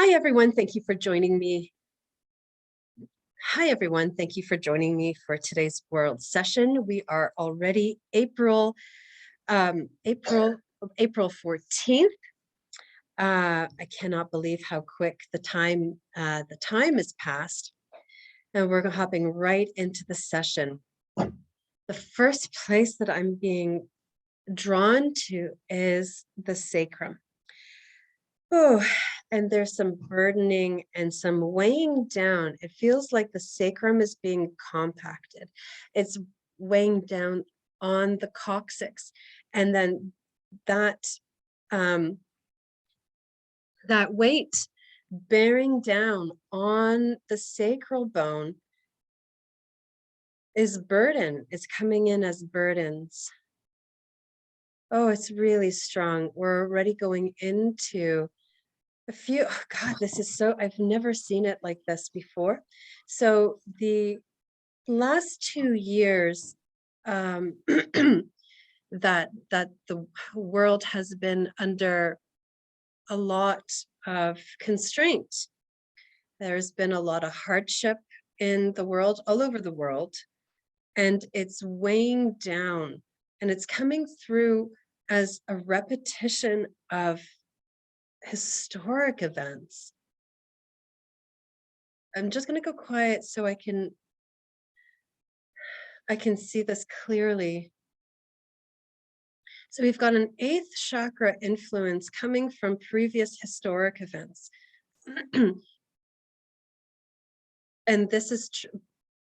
Hi, everyone. Thank you for joining me. Hi, everyone. Thank you for joining me for today's World Session. We are already April, April 14th. I cannot believe how quick the time has passed, and we're hopping right into the session. The first place that I'm being drawn to is the sacrum. Oh, and there's some burdening and some weighing down. It feels like the sacrum is being compacted. It's weighing down on the coccyx. And then that that weight bearing down on the sacral bone is burden. It's coming in as burdens. Oh, it's really strong. We're already going into oh God, this is I've never seen it like this before. So the last 2 years that the world has been under a lot of constraint. There's been a lot of hardship in the world, all over the world, and it's weighing down, and it's coming through as a repetition of historic events. I'm just going to go quiet so I can see this clearly. So we've got an eighth chakra influence coming from previous historic events. And this is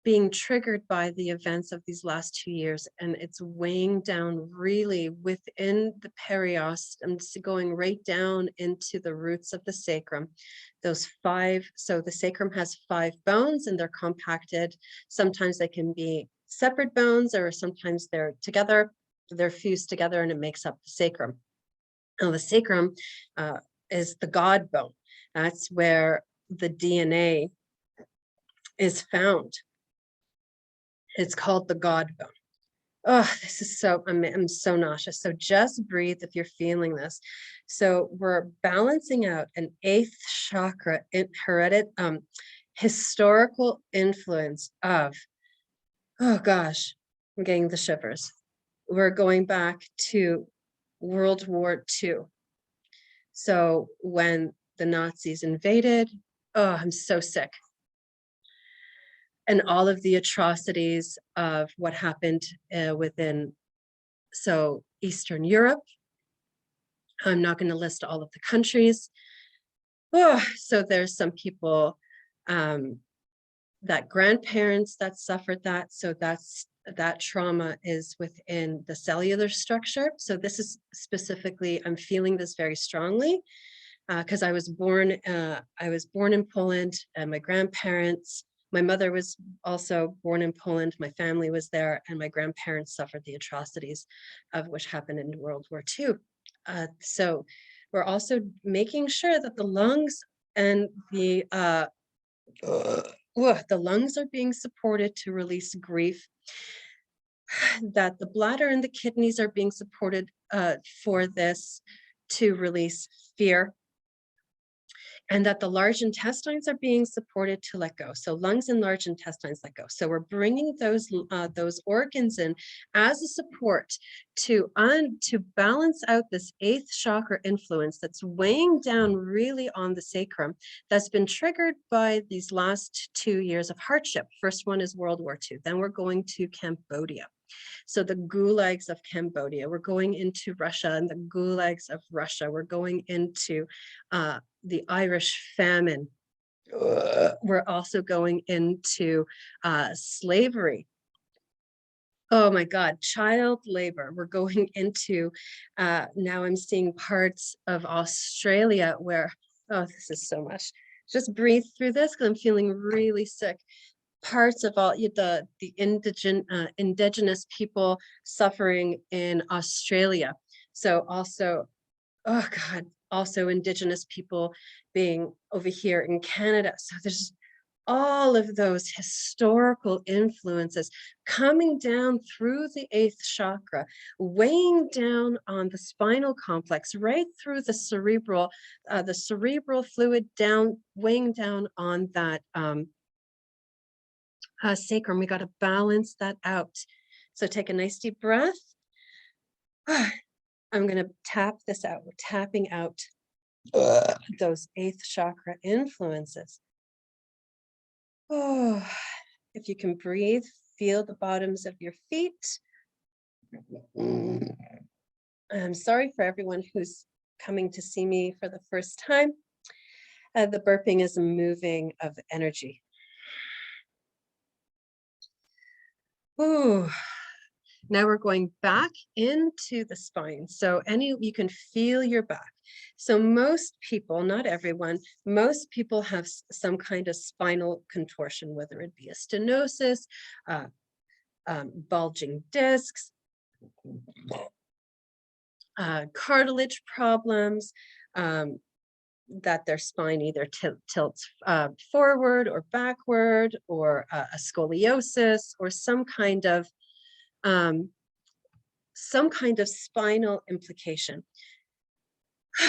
being triggered by the events of these last 2 years, and it's weighing down really within the periosteum, going right down into the roots of the sacrum. Those five, so the sacrum has 5 bones and they're compacted. Sometimes they can be separate bones, or sometimes they're together, they're fused together, and it makes up the sacrum. Now the sacrum is the God bone. That's where the DNA is found. It's called the God bone. Oh, this is I'm so nauseous. So just breathe if you're feeling this. So we're balancing out an 8th chakra historical influence of, oh gosh, I'm getting the shivers. We're going back to World War II. So when the Nazis invaded, oh, I'm so sick. And all of the atrocities of what happened within Eastern Europe. I'm not going to list all of the countries. Oh, so there's some people, that grandparents that suffered that. So that trauma is within the cellular structure. So this is specifically, I'm feeling this very strongly because I was born in Poland, and my mother was also born in Poland. My family was there, and my grandparents suffered the atrocities of which happened in World War II. So we're also making sure that the lungs and the lungs are being supported to release grief, that the bladder and the kidneys are being supported for this to release fear, and that the large intestines are being supported to let go. So lungs and large intestines let go. So we're bringing those organs in as a support to balance out this 8th chakra influence that's weighing down really on the sacrum, that's been triggered by these last 2 years of hardship. First one is World War II. Then we're going to Cambodia. So the gulags of Cambodia, we're going into Russia and the gulags of Russia. We're going into the Irish famine. We're also going into slavery. Oh my God, child labor. We're going into, now I'm seeing parts of Australia where, oh, this is so much. Just breathe through this because I'm feeling really sick. Parts of all the indigenous people suffering in Australia. So also, oh God, also indigenous people being over here in Canada. So there's all of those historical influences coming down through the eighth chakra, weighing down on the spinal complex, right through the cerebral fluid down, weighing down on that sacrum. We got to balance that out. So take a nice deep breath. I'm going to tap this out. We're tapping out those eighth chakra influences. Oh, if you can breathe, feel the bottoms of your feet. I'm sorry for everyone who's coming to see me for the first time. The burping is a moving of energy. Ooh. Now we're going back into the spine. So you can feel your back. So most people, not everyone, most people have some kind of spinal contortion, whether it be a stenosis, bulging discs, cartilage problems, that their spine either tilts forward or backward, or a scoliosis, or some kind of spinal implication.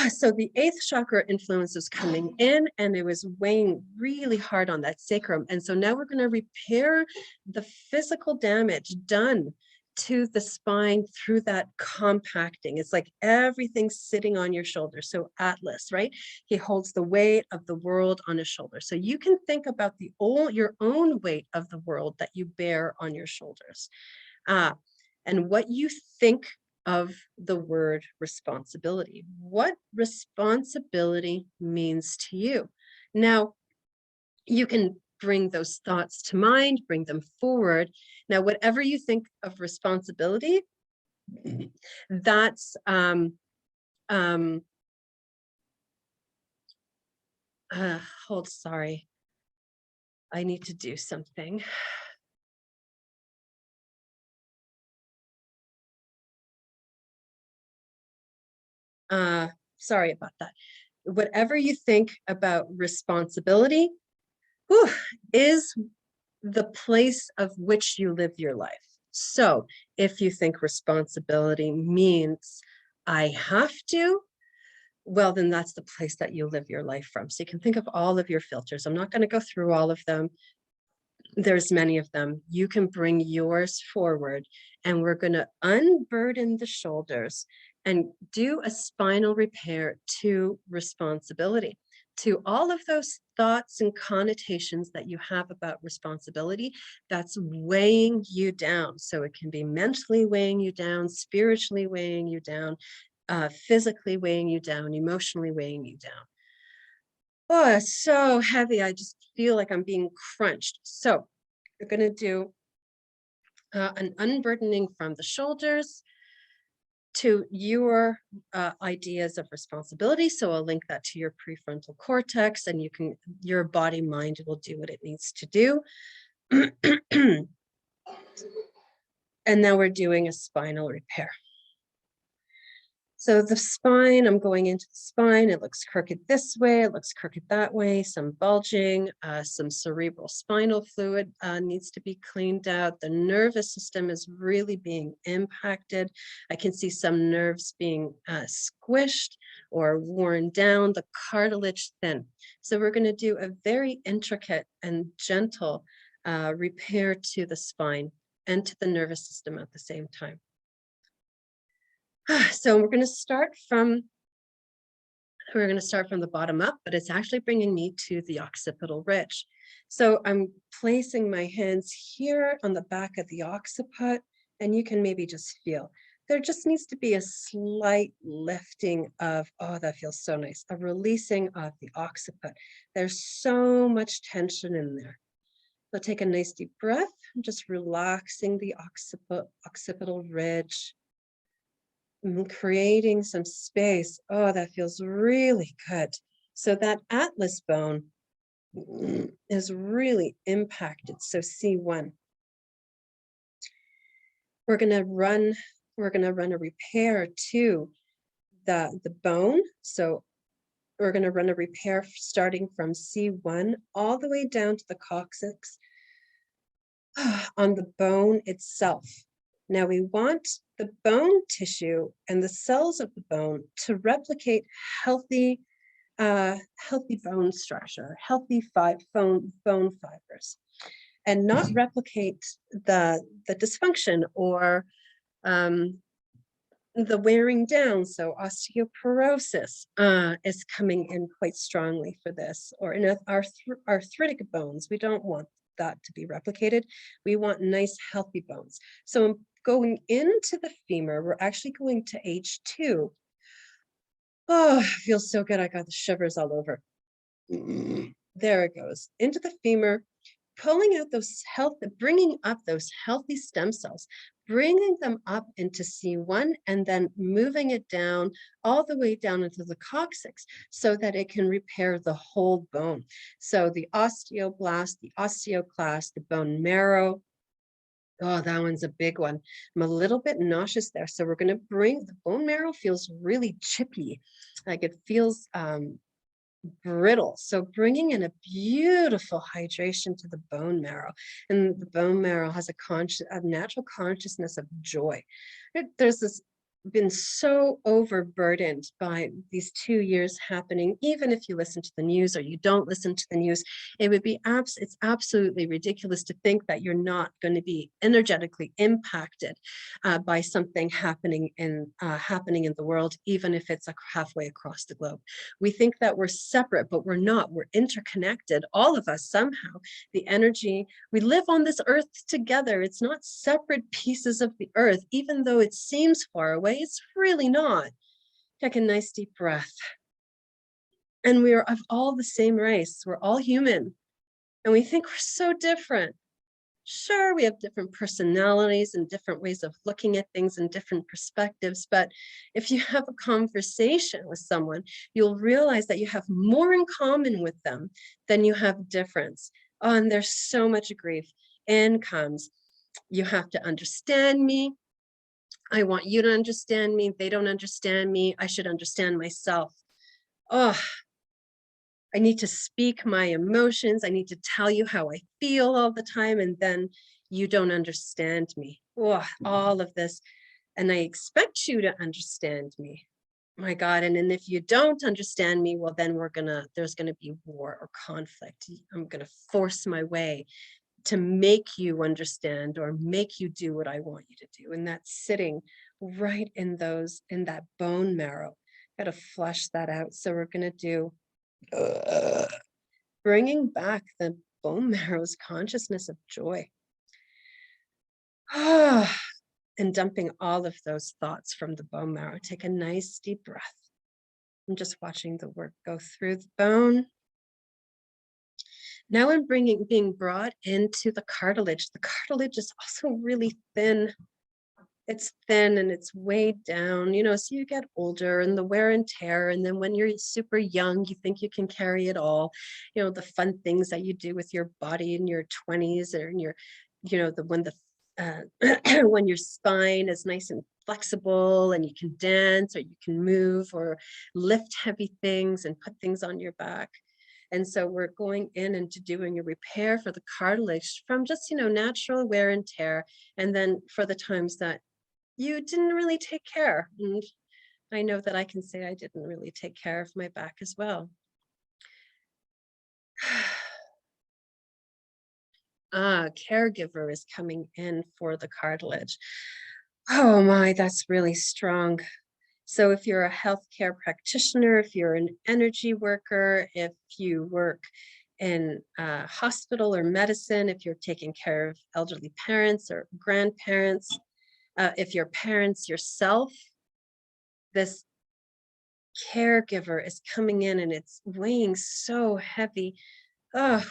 So the eighth chakra influence was coming in, and it was weighing really hard on that sacrum. And so now we're going to repair the physical damage done to the spine through that compacting. It's like everything's sitting on your shoulder. So Atlas, right? He holds the weight of the world on his shoulder. So you can think about your own weight of the world that you bear on your shoulders. And what you think of the word responsibility, what responsibility means to you. Now, you can bring those thoughts to mind, bring them forward. Now, whatever you think of responsibility, that's sorry, I need to do something. Sorry about that. Whatever you think about responsibility, is the place of which you live your life. So if you think responsibility means I have to, well, then that's the place that you live your life from. So you can think of all of your filters. I'm not going to go through all of them. There's many of them. You can bring yours forward, and we're going to unburden the shoulders and do a spinal repair to responsibility, to all of those thoughts and connotations that you have about responsibility that's weighing you down. So it can be mentally weighing you down, spiritually weighing you down, physically weighing you down, emotionally weighing you down. Oh, it's so heavy. I just feel like I'm being crunched. So we're going to do an unburdening from the shoulders to your ideas of responsibility. So I'll link that to your prefrontal cortex, and your body mind will do what it needs to do. And now we're doing a spinal repair. So the spine, I'm going into the spine. It looks crooked this way, it looks crooked that way, some bulging, some cerebral spinal fluid needs to be cleaned out. The nervous system is really being impacted. I can see some nerves being squished or worn down, the cartilage thin. So we're going to do a very intricate and gentle repair to the spine and to the nervous system at the same time. So we're going to start from the bottom up, but it's actually bringing me to the occipital ridge. So I'm placing my hands here on the back of the occiput, and you can maybe just feel. There just needs to be a slight lifting of, oh, that feels so nice, a releasing of the occiput. There's so much tension in there. So take a nice deep breath, just relaxing the occipital ridge. Creating some space. Oh, that feels really good. So that atlas bone is really impacted. So C1. We're gonna run a repair to the bone. So We're going to run a repair starting from C1 all the way down to the coccyx on the bone itself. Now we want the bone tissue and the cells of the bone to replicate healthy, healthy bone structure, healthy bone fibers, and not replicate the dysfunction or the wearing down. So osteoporosis is coming in quite strongly for this, or in arthritic bones. We don't want that to be replicated. We want nice, healthy bones. So going into the femur, we're actually going to H2. Oh, it feels so good. I got the shivers all over. There it goes. Into the femur, pulling out those bringing up those healthy stem cells, bringing them up into C1 and then moving it down all the way down into the coccyx so that it can repair the whole bone. So the osteoblast, the osteoclast, the bone marrow. Oh, that one's a big one. I'm a little bit nauseous there. So we're going to bring the bone marrow feels really chippy. Like it feels brittle. So bringing in a beautiful hydration to the bone marrow, and the bone marrow has a natural consciousness of joy. There's this been so overburdened by these 2 years happening. Even if you listen to the news or you don't listen to the news, it would be it's absolutely ridiculous to think that you're not going to be energetically impacted by something happening in the world, even if it's halfway across the globe. We think that we're separate, but we're not. We're interconnected, all of us somehow. The energy, we live on this earth together. It's not separate pieces of the earth, even though it seems far away. It's really not. Take a nice deep breath. And we are of all the same race. We're all human. And we think we're so different. Sure, we have different personalities and different ways of looking at things and different perspectives. But if you have a conversation with someone, you'll realize that you have more in common with them than you have difference. Oh, and there's so much grief. In comes, you have to understand me. I want you to understand me. They don't understand me. I should understand myself. Oh, I need to speak my emotions. I need to tell you how I feel all the time. And then you don't understand me. Oh, all of this. And I expect you to understand me. My God. And if you don't understand me, well, then there's gonna be war or conflict. I'm gonna force my way to make you understand or make you do what I want you to do. And that's sitting right in that bone marrow. Got to flush that out. So we're going to do bringing back the bone marrow's consciousness of joy. And dumping all of those thoughts from the bone marrow. Take a nice deep breath. I'm just watching the work go through the bone. Now I'm being brought into the cartilage. The cartilage is also really thin. It's thin and it's weighed down, so you get older and the wear and tear. And then when you're super young, you think you can carry it all. The fun things that you do with your body in your 20s or in your, when your spine is nice and flexible and you can dance or you can move or lift heavy things and put things on your back. And so we're going in and doing a repair for the cartilage from just, natural wear and tear. And then for the times that you didn't really take care. And I know that I can say I didn't really take care of my back as well. Caregiver is coming in for the cartilage. Oh my, that's really strong. So if you're a healthcare practitioner, if you're an energy worker, if you work in a hospital or medicine, if you're taking care of elderly parents or grandparents, if you're parents yourself, this caregiver is coming in and it's weighing so heavy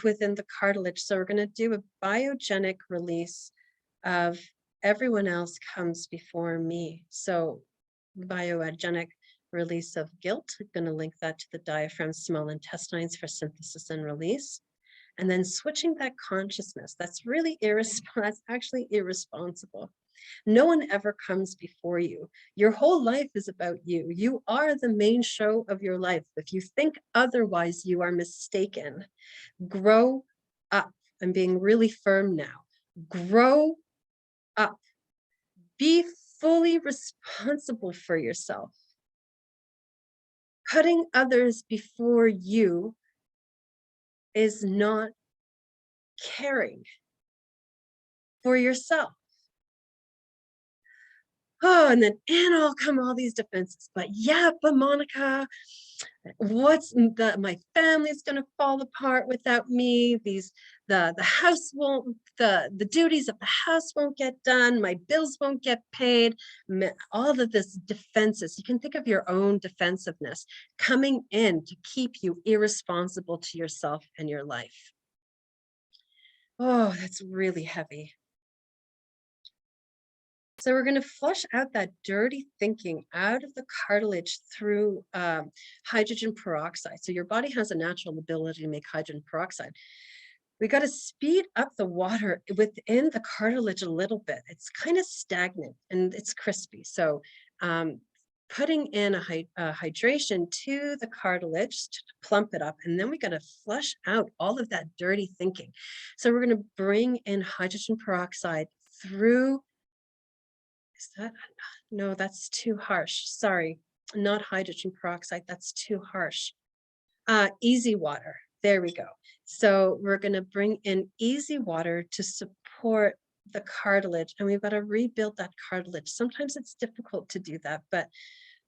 within the cartilage. So we're going to do a biogenic release of everyone else comes before me. So biogenic release of guilt. I'm going to link that to the diaphragm, small intestines for synthesis and release. And then switching that consciousness. That's really irresponsible. That's actually irresponsible. No one ever comes before you. Your whole life is about you. You are the main show of your life. If you think otherwise, you are mistaken. Grow up. I'm being really firm now. Grow up. Be fully responsible for yourself. Putting others before you is not caring for yourself. Oh, and then in all come all these defenses. But yeah, but Monica, my family's gonna fall apart without me. The house won't, the duties of the house won't get done, my bills won't get paid. All of this defenses. You can think of your own defensiveness coming in to keep you irresponsible to yourself and your life. Oh, that's really heavy. So we're going to flush out that dirty thinking out of the cartilage through hydrogen peroxide. So your body has a natural ability to make hydrogen peroxide. We got to speed up the water within the cartilage a little bit. It's kind of stagnant and it's crispy. So putting in a hydration to the cartilage to plump it up, and then we got to flush out all of that dirty thinking. So we're going to bring in hydrogen peroxide through. Is that, no, that's too harsh. Sorry, not hydrogen peroxide. That's too harsh. Easy water. There we go. So we're going to bring in easy water to support the cartilage, and we've got to rebuild that cartilage. Sometimes it's difficult to do that, but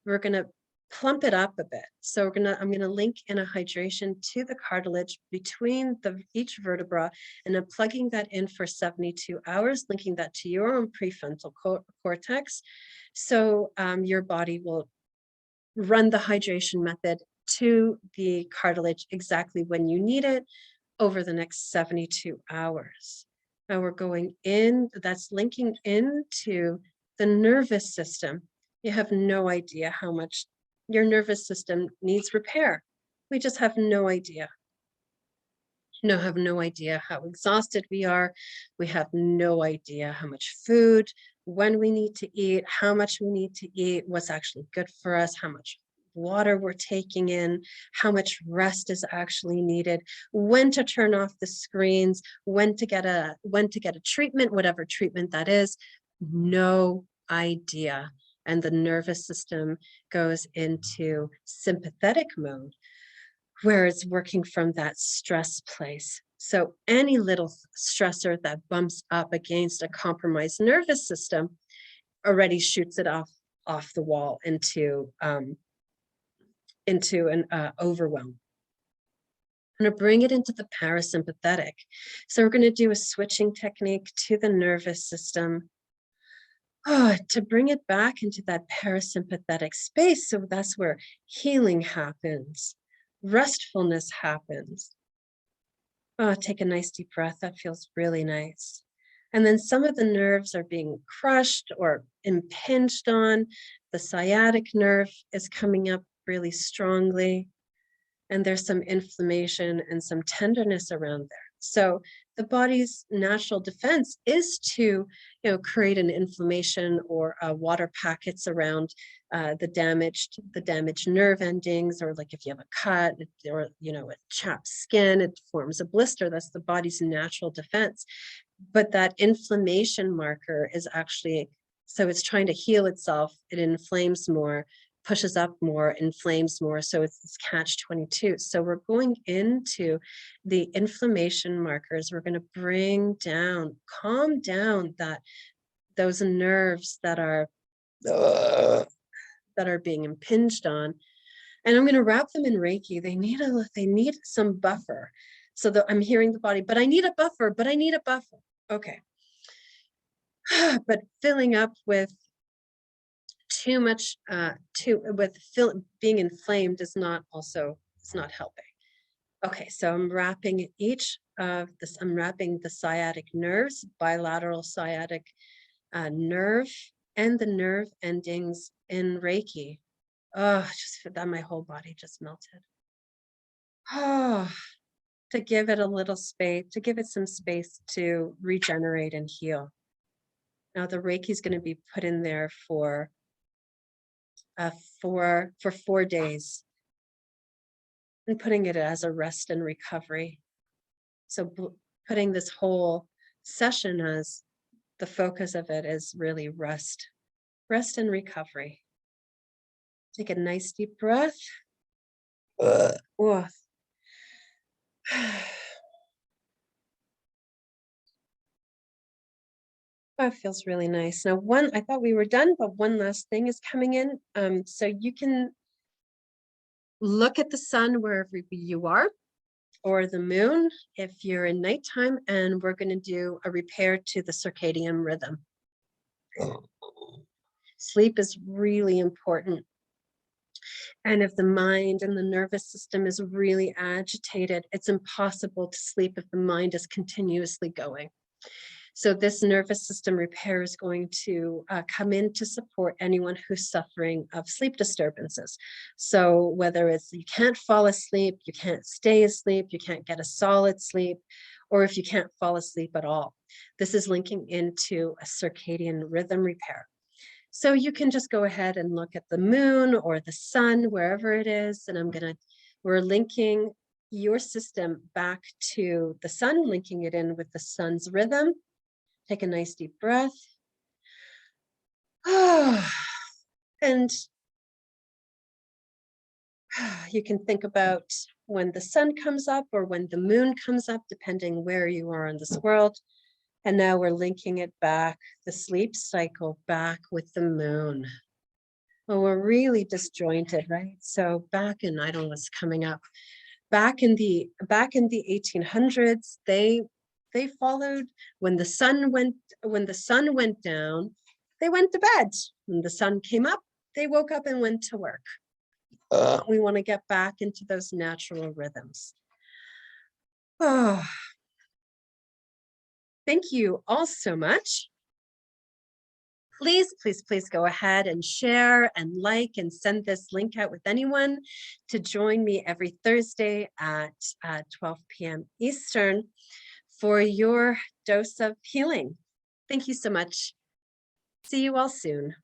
we're going to plump it up a bit. So I'm going to link in a hydration to the cartilage between each vertebra, and I'm plugging that in for 72 hours, linking that to your own prefrontal cortex. So your body will run the hydration method to the cartilage exactly when you need it over the next 72 hours. Now we're going in, that's linking into the nervous system. You have no idea how much your nervous system needs repair. We just have no idea. Have no idea how exhausted we are. We have no idea how much food, when we need to eat, how much we need to eat, what's actually good for us, how much water we're taking in, how much rest is actually needed, when to turn off the screens, when to get a treatment, whatever treatment that is. No idea. And the nervous system goes into sympathetic mode, where it's working from that stress place. So any little stressor that bumps up against a compromised nervous system already shoots it off the wall into an overwhelm. I'm going to bring it into the parasympathetic. So we're going to do a switching technique to the nervous system to bring it back into that parasympathetic space. So that's where healing happens. Restfulness happens. Take a nice deep breath. That feels really nice. And then some of the nerves are being crushed or impinged on. The sciatic nerve is coming up really strongly. And there's some inflammation and some tenderness around there. So the body's natural defense is to, create an inflammation or water packets around the damaged nerve endings, or like if you have a cut or a chapped skin, it forms a blister. That's the body's natural defense. But that inflammation marker is actually, so it's trying to heal itself. It inflames more, pushes up more, inflames more. So it's catch-22. So we're going into the inflammation markers. We're going to calm down those nerves that are being impinged on. And I'm going to wrap them in Reiki. They need some buffer. So that I'm hearing the body, but I need a buffer, Okay. But filling up with too much, being inflamed is not helping. Okay, so I'm wrapping I'm wrapping the sciatic nerves, bilateral sciatic nerve, and the nerve endings in Reiki. Just for that, my whole body just melted. To give it a little space, to give it some space to regenerate and heal. Now the Reiki is going to be put in there for 4 days, and putting it as a rest and recovery. So putting this whole session as the focus of it is really rest and recovery. Take a nice deep breath. Oh. Oh, it feels really nice. Now, I thought we were done, but one last thing is coming in. So you can look at the sun wherever you are, or the moon if you're in nighttime, and we're going to do a repair to the circadian rhythm. Sleep is really important. And if the mind and the nervous system is really agitated, it's impossible to sleep if the mind is continuously going. So this nervous system repair is going to come in to support anyone who's suffering of sleep disturbances. So whether it's you can't fall asleep, you can't stay asleep, you can't get a solid sleep, or if you can't fall asleep at all, this is linking into a circadian rhythm repair. So you can just go ahead and look at the moon or the sun, wherever it is, and we're linking your system back to the sun, linking it in with the sun's rhythm. Take a nice deep breath. And you can think about when the sun comes up or when the moon comes up, depending where you are in this world. And now we're linking it back, the sleep cycle back with the moon. Well, we're really disjointed, right? So back in, I don't know what's coming up. Back in the 1800s, they followed when the sun went down, they went to bed. When the sun came up, they woke up and went to work. We want to get back into those natural rhythms. Oh, thank you all so much. Please, please, please go ahead and share and like and send this link out with anyone to join me every Thursday at 12 p.m. Eastern for your dose of healing. Thank you so much. See you all soon.